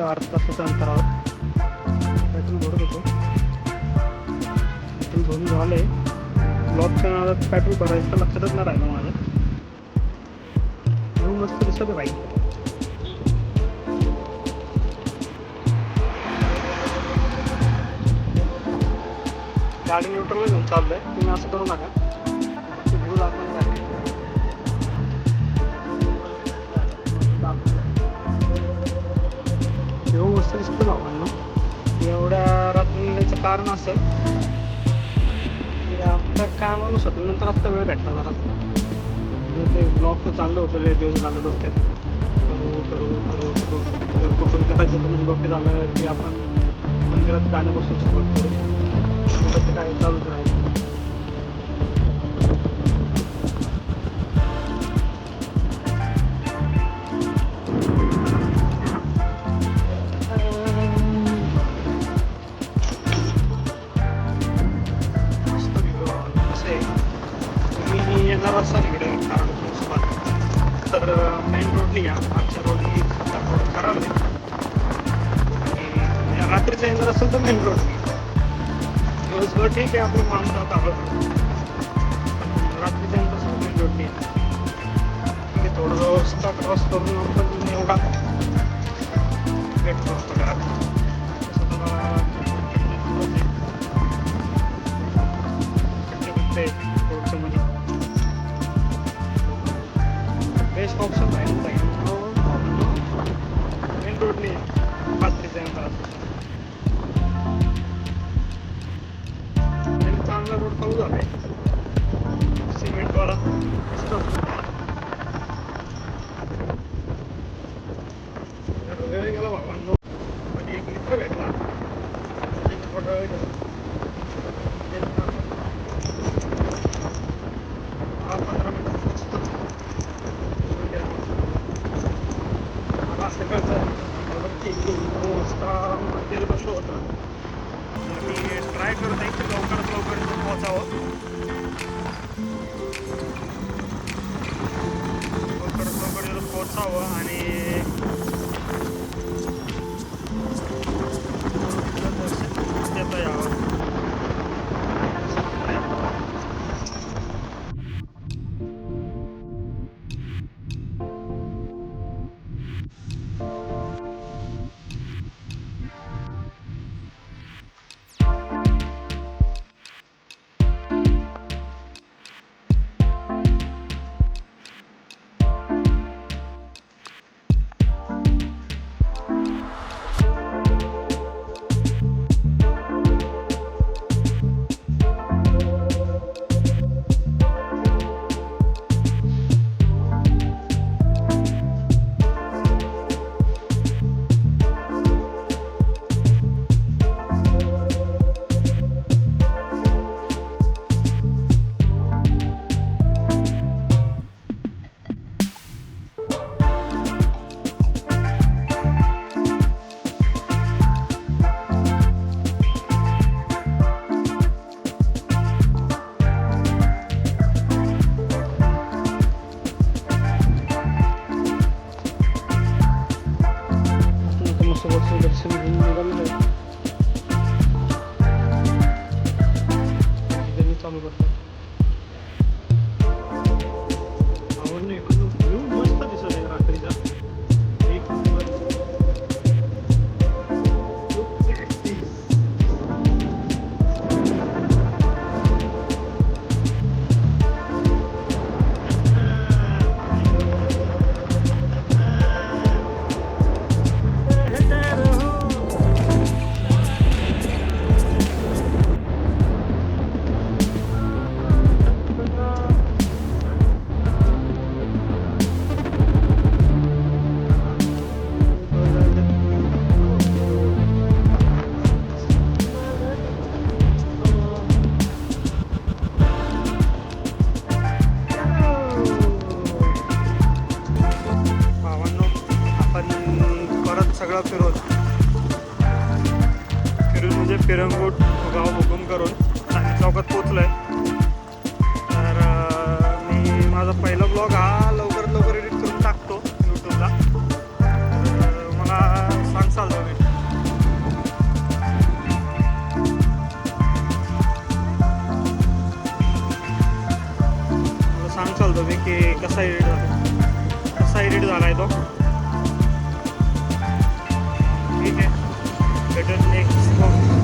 अर्धा तासाच्या अंतरावर पेट्रोल भरत होतो. पेट्रोल भरून झाले. ब्लॉकच्या नावात पेट्रोल भरायचं लक्षातच नाही राहिलं माझं. म्हणून मस्त दिसत बाईक. गाडी न्यूट्रल घेऊन चाललंय. तुम्ही असं करू नका. व्ह्यू दाखवून गाडी व्ह्यू मस्त दिसतो बाबांना. एवढ्या रात्रीचं कारण असेल की आता काय म्हणू शकतो. नंतर आत्ता वेळ भेटला जरा. ते ब्लॉग तर चाललं होतं. लय दिवस झालं डोक्यात करू कुठून करायचं तर डोक्यात झालं की आपण मंदिरात गाणं बसून सुरुवात करू. ते काय चालूच राहील. मी येणार असाल इकडे तर मेन रोडनी या. आमच्या रोडनी करावं रात्रीचं येणार असेल तर मेन रोडनी. दिवसभर ठीक आहे आपण माणूस जात आपण रात्रीच्या येणार असेल मेन रोडनी ठीक आहे. थोडं रस्ता क्रॉस करून आपण एवढा वेट क्रॉस करा. रोडच्या मध्ये बेस्ट ऑप्शन आहे मेन रोडनी रात्रीच्या येणार चांगला रोड चालू झालाय सिमेंटवाला. वेळ गेला बाबांनो. म्हणजे एक मित्र भेटला. थोडा वेळ गेला. 15 मिनिटात पोहोचतो. मला सकाळचं 9 वाजता मंदिर बंद होतं. मी ट्राय करत आहे की लवकरात लवकर इथं पोहोचावं. लवकरात लवकर इथं पोहोचावं आणि दर्शन देता यावं. दर्शन घेऊन निघालेलं आहे. त्यांनी चालू करतात. आवड नाही पण मस्त दिसत आहे रात्रीचा. एक सगळं फिरून म्हणजे फिरंगूट गाव हुकूम करून चांदी चौकात पोचलो आहे. तर मी माझा पहिला ब्लॉग हा लवकरात लवकर एडिट करून टाकतो यूट्यूबला. मला सांगसाल दाखवतो मी की कसा एडिट झाला, कसा एडिट झाला आहे तो. ठीक आहे, भेटून नेक्स्ट